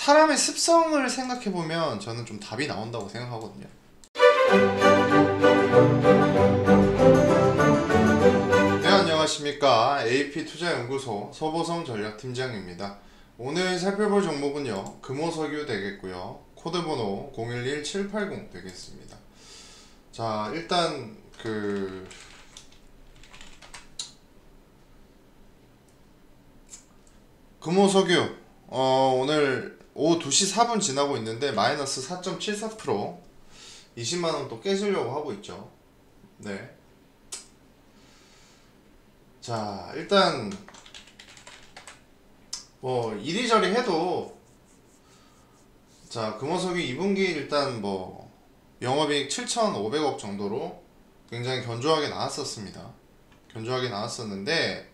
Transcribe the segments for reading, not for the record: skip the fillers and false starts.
사람의 습성을 생각해보면 저는 좀 답이 나온다고 생각하거든요. 네, 안녕하십니까. AP투자연구소 서보성 전략팀장입니다. 오늘 살펴볼 종목은요, 금호석유 되겠고요, 코드번호 011780 되겠습니다. 자, 일단 금호석유 오늘 오후 2시 4분 지나고 있는데 마이너스 4.74% 20만원 또 깨지려고 하고 있죠. 네. 자, 일단 뭐 이리저리 해도, 자, 금호석유 2분기 일단 뭐 영업이익 7,500억 정도로 굉장히 견조하게 나왔었습니다. 견조하게 나왔었는데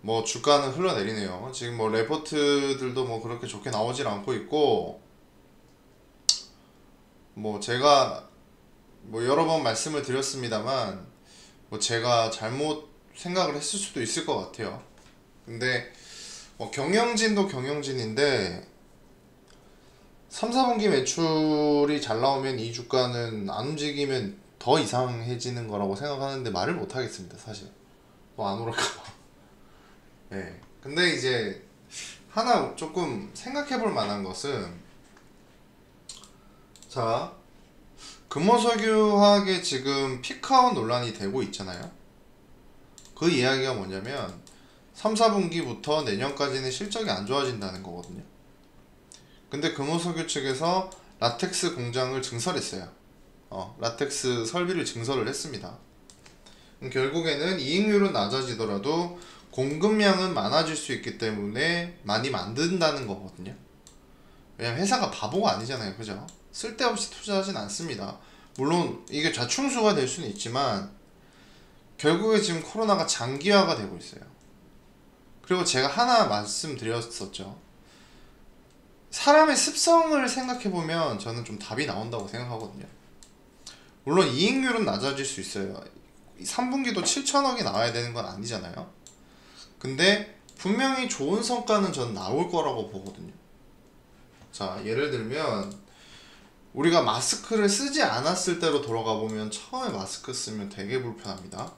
뭐 주가는 흘러내리네요. 지금 뭐 레포트들도 뭐 그렇게 좋게 나오질 않고 있고, 뭐 제가 뭐 여러 번 말씀을 드렸습니다만 뭐 제가 잘못 생각을 했을 수도 있을 것 같아요. 근데 뭐 경영진도 경영진인데 3, 4분기 매출이 잘 나오면 이 주가는 안 움직이면 더 이상해지는 거라고 생각하는데 말을 못 하겠습니다. 사실 뭐 안 오를까봐. 네. 근데 이제 하나 조금 생각해 볼 만한 것은, 자, 금호석유화학에 지금 피크아웃 논란이 되고 있잖아요. 그 이야기가 뭐냐면 3, 4분기부터 내년까지는 실적이 안 좋아진다는 거거든요. 근데 금호석유 측에서 라텍스 공장을 증설했어요. 라텍스 설비를 증설을 했습니다. 결국에는 이익률은 낮아지더라도 공급량은 많아질 수 있기 때문에 많이 만든다는 거거든요. 왜냐면 회사가 바보가 아니잖아요. 그죠? 쓸데없이 투자하진 않습니다. 물론 이게 좌충수가 될 수는 있지만 결국에 지금 코로나가 장기화가 되고 있어요. 그리고 제가 하나 말씀드렸었죠. 사람의 습성을 생각해보면 저는 좀 답이 나온다고 생각하거든요. 물론 이익률은 낮아질 수 있어요. 3분기도 7천억이 나와야 되는 건 아니잖아요. 근데 분명히 좋은 성과는 전 나올 거라고 보거든요. 자, 예를 들면 우리가 마스크를 쓰지 않았을 때로 돌아가 보면 처음에 마스크 쓰면 되게 불편합니다.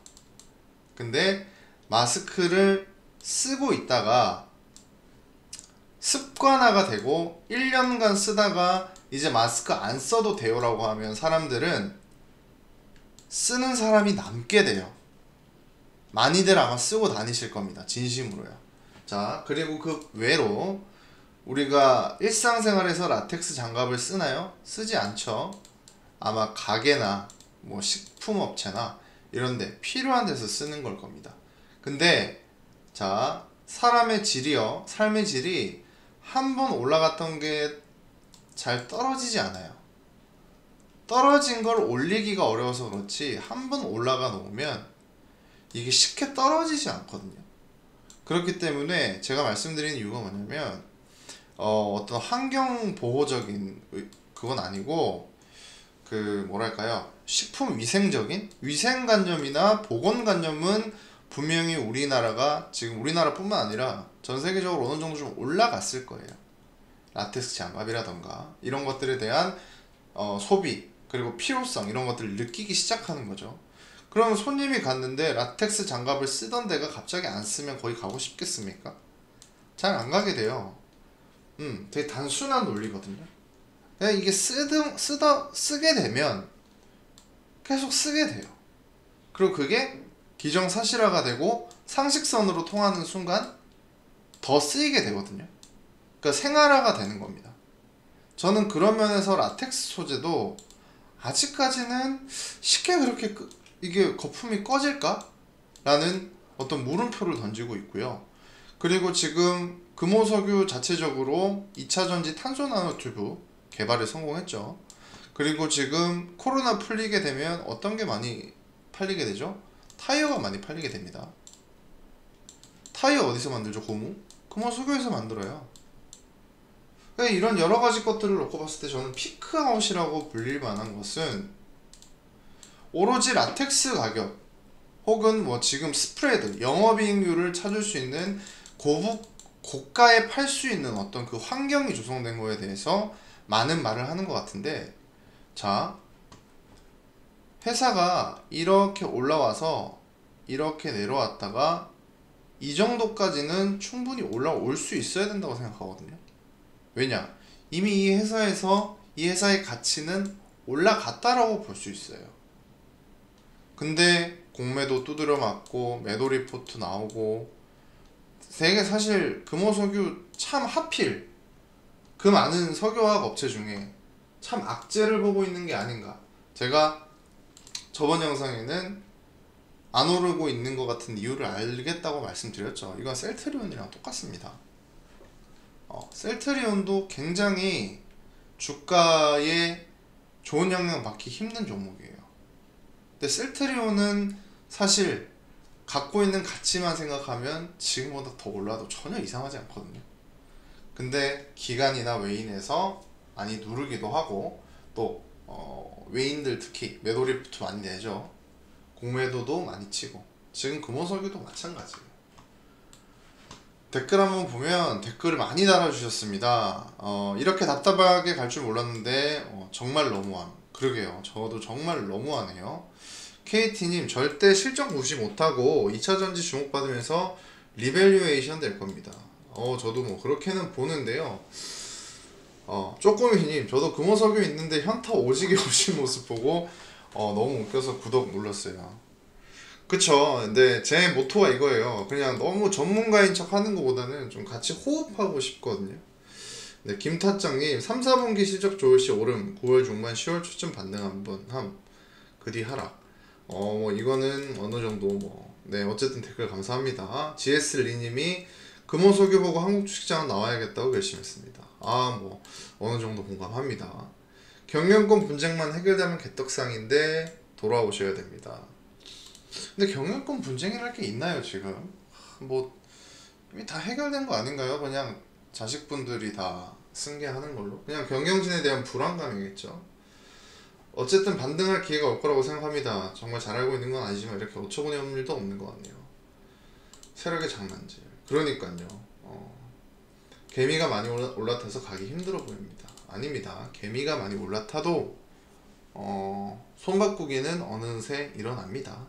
근데 마스크를 쓰고 있다가 습관화가 되고 1년간 쓰다가 이제 마스크 안 써도 돼요 라고 하면 사람들은 쓰는 사람이 남게 돼요. 많이들 아마 쓰고 다니실 겁니다. 진심으로요. 자, 그리고 그 외로 우리가 일상생활에서 라텍스 장갑을 쓰나요? 쓰지 않죠. 아마 가게나 뭐 식품업체나 이런데 필요한 데서 쓰는 걸 겁니다. 근데 자, 사람의 질이요, 삶의 질이 한번 올라갔던 게 잘 떨어지지 않아요. 떨어진 걸 올리기가 어려워서 그렇지 한번 올라가 놓으면 이게 쉽게 떨어지지 않거든요. 그렇기 때문에 제가 말씀드리는 이유가 뭐냐면 어떤 환경 보호적인 그건 아니고 뭐랄까요, 식품 위생적인 위생관념이나 보건관념은 분명히 우리나라가 지금 우리나라뿐만 아니라 전 세계적으로 어느 정도 좀 올라갔을 거예요. 라텍스 장갑이라던가 이런 것들에 대한 소비 그리고 필요성 이런 것들을 느끼기 시작하는 거죠. 그러면 손님이 갔는데 라텍스 장갑을 쓰던 데가 갑자기 안 쓰면 거기 가고 싶겠습니까? 잘 안 가게 돼요. 되게 단순한 논리거든요. 그냥 이게 쓰게 되면 계속 쓰게 돼요. 그리고 그게 기정사실화가 되고 상식선으로 통하는 순간 더 쓰이게 되거든요. 그러니까 생활화가 되는 겁니다. 저는 그런 면에서 라텍스 소재도 아직까지는 쉽게 그렇게 이게 거품이 꺼질까? 라는 어떤 물음표를 던지고 있고요. 그리고 지금 금호석유 자체적으로 2차전지 탄소 나노튜브 개발에 성공했죠. 그리고 지금 코로나 풀리게 되면 어떤 게 많이 팔리게 되죠? 타이어가 많이 팔리게 됩니다. 타이어 어디서 만들죠? 금호석유에서 만들어요. 그러니까 이런 여러가지 것들을 놓고 봤을 때 저는 피크아웃이라고 불릴 만한 것은 오로지 라텍스 가격 혹은 뭐 지금 스프레드 영업이익률을 찾을 수 있는 고가에 팔 수 있는 어떤 그 환경이 조성된 거에 대해서 많은 말을 하는 것 같은데, 자, 회사가 이렇게 올라와서 이렇게 내려왔다가 이 정도까지는 충분히 올라올 수 있어야 된다고 생각하거든요. 왜냐? 이미 이 회사에서 이 회사의 가치는 올라갔다라고 볼 수 있어요. 근데 공매도 두드려 맞고 매도 리포트 나오고, 되게 사실 금호석유 참 하필 그 많은 석유화학 업체 중에 참 악재를 보고 있는 게 아닌가. 제가 저번 영상에는 안 오르고 있는 것 같은 이유를 알겠다고 말씀드렸죠. 이건 셀트리온이랑 똑같습니다. 셀트리온도 굉장히 주가에 좋은 영향 받기 힘든 종목이에요. 근데 셀트리온은 사실 갖고 있는 가치만 생각하면 지금보다 더 올라도 전혀 이상하지 않거든요. 근데 기관이나 외인에서 많이 누르기도 하고, 또 외인들 특히 매도 리포트 많이 내죠. 공매도도 많이 치고, 지금 금호석유도 마찬가지예요. 댓글 한번 보면 댓글을 많이 달아주셨습니다. 이렇게 답답하게 갈 줄 몰랐는데 정말 너무함. 그러게요. 저도 정말 너무하네요. KT님, 절대 실적 무시 못하고 2차전지 주목받으면서 리밸류에이션 될 겁니다. 저도 뭐 그렇게는 보는데요. 쪼꼬미님, 저도 금호석유 있는데 현타 오지게 오신 모습 보고 너무 웃겨서 구독 눌렀어요. 그쵸. 근데 제 모토가 이거예요. 그냥 너무 전문가인 척 하는 것보다는 좀 같이 호흡하고 싶거든요. 네, 김타짱님, 3, 4분기 실적 좋을 시 오름, 9월 중반 10월 초쯤 반등 한번 함, 그 뒤 하락. 뭐 이거는 어느 정도 네, 어쨌든 댓글 감사합니다. GS 리님이 금호석유 보고 한국 주식장은 나와야겠다고 결심했습니다. 뭐 어느 정도 공감합니다. 경영권 분쟁만 해결되면 개떡상인데 돌아오셔야 됩니다. 근데 경영권 분쟁이랄 게 있나요 지금? 뭐 이미 다 해결된 거 아닌가요? 그냥 자식분들이 다 승계하는 걸로? 그냥 경영진에 대한 불안감이겠죠. 어쨌든 반등할 기회가 올 거라고 생각합니다. 정말 잘 알고 있는 건 아니지만 이렇게 어처구니 없는 일도 없는 것 같네요. 세력의 장난질. 그러니까요. 개미가 많이 올라타서 가기 힘들어 보입니다. 아닙니다. 개미가 많이 올라타도 손바꾸기는 어느새 일어납니다.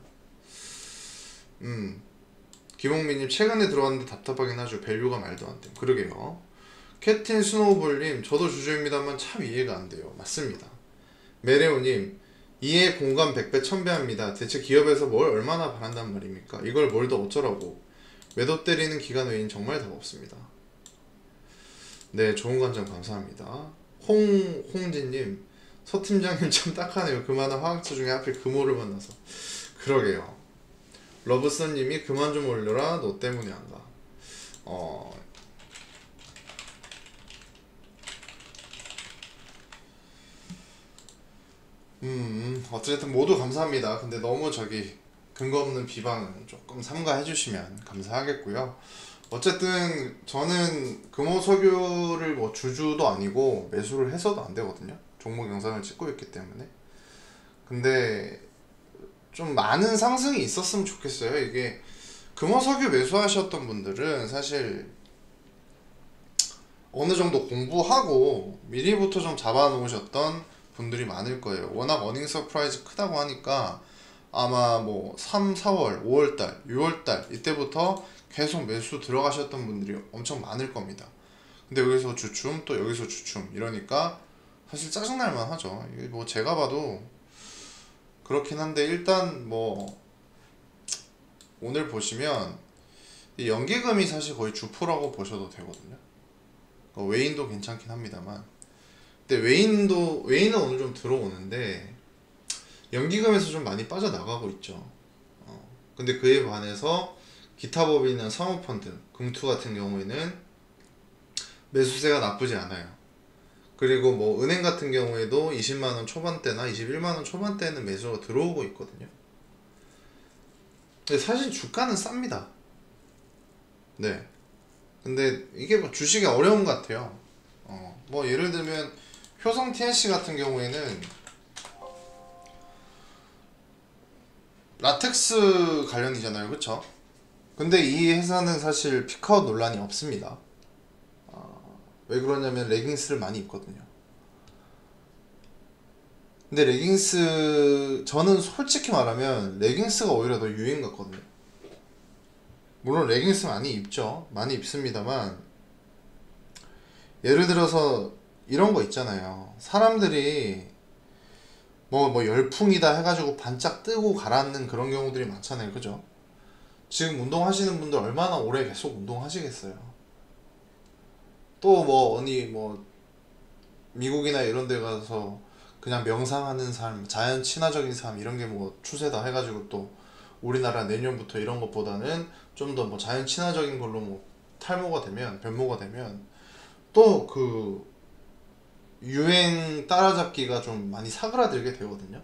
김홍민님, 최근에 들어왔는데 답답하긴 하죠. 밸류가 말도 안 돼. 그러게요. 캡틴 스노우볼님, 저도 주주입니다만 참 이해가 안 돼요. 맞습니다. 메레오님, 이해 공감 100배 1000배 합니다. 대체 기업에서 뭘 얼마나 바란단 말입니까? 이걸 뭘 더 어쩌라고. 매도 때리는 기관 외인 정말 답 없습니다. 네, 좋은 관점 감사합니다. 홍진님, 서 팀장님 참 딱하네요. 그 많은 화학처 중에 하필 금호를 만나서. 그러게요. 러브선님이 그만 좀 올려라, 너 때문에 안 가. 어쨌든 모두 감사합니다. 근데 너무 근거 없는 비방은 조금 삼가해 주시면 감사하겠고요. 어쨌든 저는 금호석유를 뭐 주주도 아니고 매수를 해서도 안 되거든요. 종목 영상을 찍고 있기 때문에. 근데 좀 많은 상승이 있었으면 좋겠어요. 이게 금호석유 매수하셨던 분들은 사실 어느 정도 공부하고 미리부터 좀 잡아 놓으셨던 분들이 많을 거예요. 워낙 어닝 서프라이즈 크다고 하니까 아마 뭐 3, 4월, 5월달, 6월달 이때부터 계속 매수 들어가셨던 분들이 엄청 많을 겁니다. 근데 여기서 주춤, 또 여기서 주춤 이러니까 사실 짜증날만 하죠. 이게 뭐 제가 봐도 그렇긴 한데, 일단 뭐 오늘 보시면 이 연기금이 사실 거의 주포라고 보셔도 되거든요. 외인도 괜찮긴 합니다만, 근데 외인은 오늘 좀 들어오는데 연기금에서 좀 많이 빠져나가고 있죠. 근데 그에 반해서 기타 법인이나 사모펀드, 금투 같은 경우에는 매수세가 나쁘지 않아요. 그리고 뭐 은행 같은 경우에도 20만원 초반대나 21만원 초반대에는 매수가 들어오고 있거든요. 근데 사실 주가는 쌉니다. 네. 근데 이게 뭐 주식이 어려운 것 같아요. 뭐 예를 들면 효성 TNC 같은 경우에는 라텍스 관련이잖아요, 그쵸? 근데 이 회사는 사실 피크아웃 논란이 없습니다. 왜 그러냐면 레깅스를 많이 입거든요. 근데 레깅스, 저는 솔직히 말하면 레깅스가 오히려 더 유행 같거든요. 물론 레깅스 많이 입죠. 많이 입습니다만, 예를 들어서 이런 거 있잖아요. 사람들이 뭐 열풍이다 해가지고 반짝 뜨고 가라앉는 그런 경우들이 많잖아요. 그죠? 지금 운동하시는 분들 얼마나 오래 계속 운동하시겠어요? 또 뭐 어디 뭐 미국이나 이런 데 가서 그냥 명상하는 삶, 자연 친화적인 삶 이런 게 뭐 추세다 해가지고 또 우리나라 내년부터 이런 것보다는 좀 더 뭐 자연 친화적인 걸로 뭐 탈모가 되면, 변모가 되면 또 그 유행 따라잡기가 좀 많이 사그라들게 되거든요.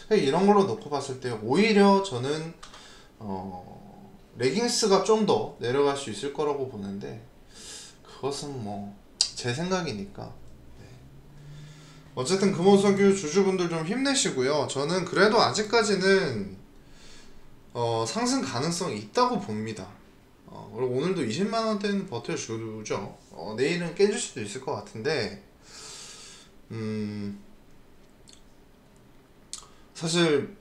이런 걸로 놓고 봤을 때 오히려 저는 레깅스가 좀 더 내려갈 수 있을 거라고 보는데, 그것은 뭐 제 생각이니까. 어쨌든 금호석유 주주분들 좀 힘내시고요. 저는 그래도 아직까지는 상승 가능성이 있다고 봅니다. 그리고 오늘도 20만원대는 버텨주죠. 내일은 깨질 수도 있을 것 같은데, 사실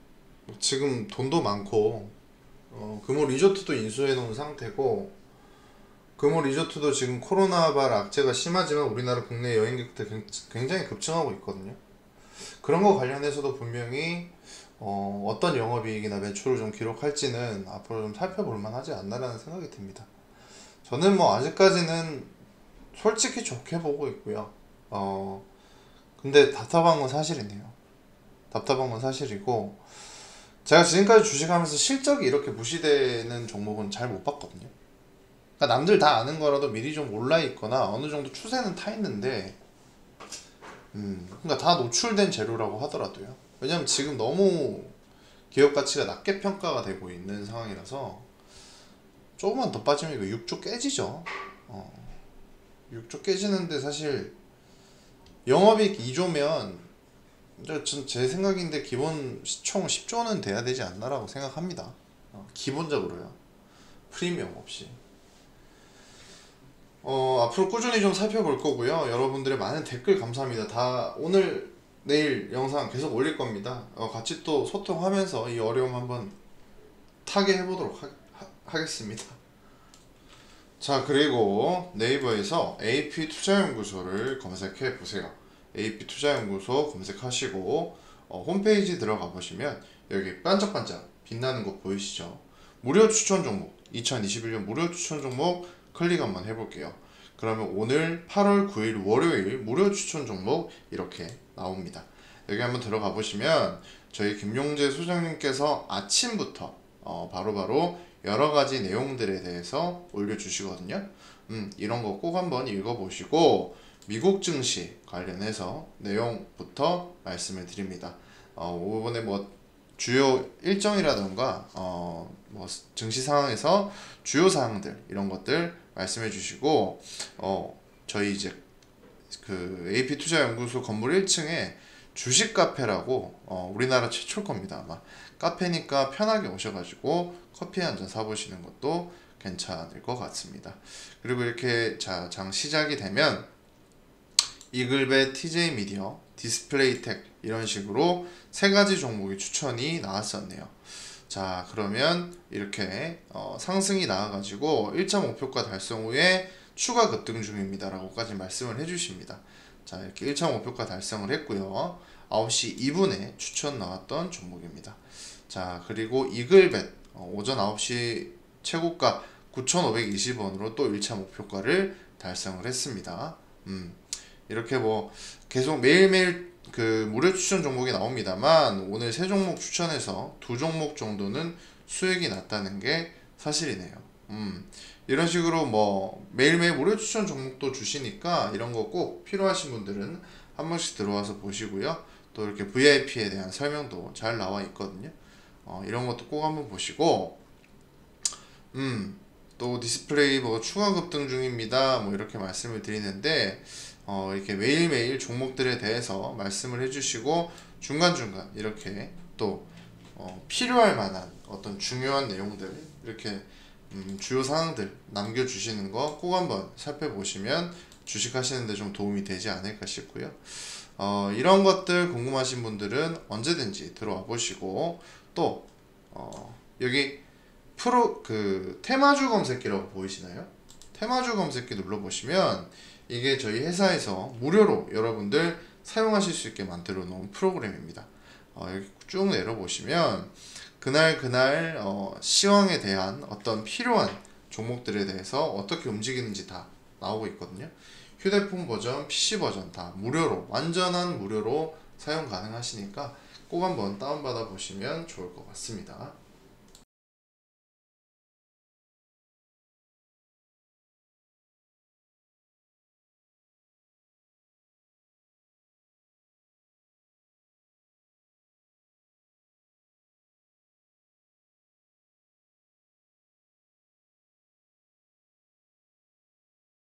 지금 돈도 많고 금호 리조트도 인수해 놓은 상태고, 금호 리조트도 지금 코로나발 악재가 심하지만 우리나라 국내 여행객들 굉장히 급증하고 있거든요. 그런 거 관련해서도 분명히 어떤 영업이익이나 매출을 좀 기록할지는 앞으로 좀 살펴볼 만하지 않나라는 생각이 듭니다. 저는 뭐 아직까지는 솔직히 좋게 보고 있고요. 근데 답답한 건 사실이네요. 답답한 건 사실이고, 제가 지금까지 주식하면서 실적이 이렇게 무시되는 종목은 잘 못 봤거든요. 그러니까 남들 다 아는 거라도 미리 좀 올라 있거나 어느 정도 추세는 타 있는데, 그러니까 다 노출된 재료라고 하더라도요. 왜냐면 지금 너무 기업 가치가 낮게 평가가 되고 있는 상황이라서 조금만 더 빠지면 이거 6조 깨지죠. 6조 깨지는데 사실 영업이익 2조면 제 생각인데 기본 총 10조는 돼야 되지 않나라고 생각합니다. 기본적으로요. 프리미엄 없이. 앞으로 꾸준히 좀 살펴볼 거고요. 여러분들의 많은 댓글 감사합니다. 다 오늘 내일 영상 계속 올릴 겁니다. 같이 또 소통하면서 이 어려움 한번 타게 해보도록 하겠습니다. 자, 그리고 네이버에서 AP투자연구소를 검색해 보세요. AP투자연구소 검색하시고 홈페이지 들어가 보시면 여기 반짝반짝 빛나는 거 보이시죠? 무료 추천 종목, 2021년 무료 추천 종목 클릭 한번 해볼게요. 그러면 오늘 8월 9일 월요일 무료 추천 종목 이렇게 나옵니다. 여기 한번 들어가 보시면 저희 김용재 소장님께서 아침부터 바로바로 여러가지 내용들에 대해서 올려주시거든요. 이런 거 꼭 한번 읽어보시고 미국 증시 관련해서 내용부터 말씀을 드립니다. 이번에 뭐 주요 일정이라던가 뭐 증시 상황에서 주요 사항들 이런 것들 말씀해 주시고, 저희 이제 그 AP투자연구소 건물 1층에 주식 카페라고 우리나라 최초일 겁니다. 아마 카페니까 편하게 오셔가지고 커피 한 잔 사보시는 것도 괜찮을 것 같습니다. 그리고 이렇게 장 시작이 되면 이글벳, TJ미디어, 디스플레이텍 이런 식으로 세 가지 종목이 추천이 나왔었네요. 자, 그러면 이렇게 상승이 나와가지고 1차 목표가 달성 후에 추가 급등 중입니다 라고까지 말씀을 해주십니다. 자, 이렇게 1차 목표가 달성을 했고요. 9시 2분에 추천 나왔던 종목입니다. 자, 그리고 이글벳 오전 9시 최고가 9,520원으로 또 1차 목표가를 달성을 했습니다. 이렇게 뭐 계속 매일매일 그 무료 추천 종목이 나옵니다만 오늘 세 종목 추천해서 두 종목 정도는 수익이 났다는 게 사실이네요. 이런 식으로 뭐 매일매일 무료 추천 종목도 주시니까 이런 거 꼭 필요하신 분들은 한 번씩 들어와서 보시고요. 또 이렇게 VIP에 대한 설명도 잘 나와 있거든요. 이런 것도 꼭 한번 보시고, 또 디스플레이 뭐 추가 급등 중입니다 뭐 이렇게 말씀을 드리는데, 이렇게 매일매일 종목들에 대해서 말씀을 해주시고 중간중간 이렇게 또 필요할 만한 어떤 중요한 내용들 이렇게 주요 사항들 남겨주시는 거 꼭 한번 살펴보시면 주식 하시는데 좀 도움이 되지 않을까 싶고요. 이런 것들 궁금하신 분들은 언제든지 들어와 보시고 또 여기 테마주 검색기라고 보이시나요? 테마주 검색기 눌러보시면 이게 저희 회사에서 무료로 여러분들 사용하실 수 있게 만들어 놓은 프로그램입니다. 여기 쭉 내려보시면 그날 시황에 대한 어떤 필요한 종목들에 대해서 어떻게 움직이는지 다 나오고 있거든요. 휴대폰 버전, PC 버전 다 무료로, 완전한 무료로 사용 가능하시니까 꼭 한번 다운받아 보시면 좋을 것 같습니다.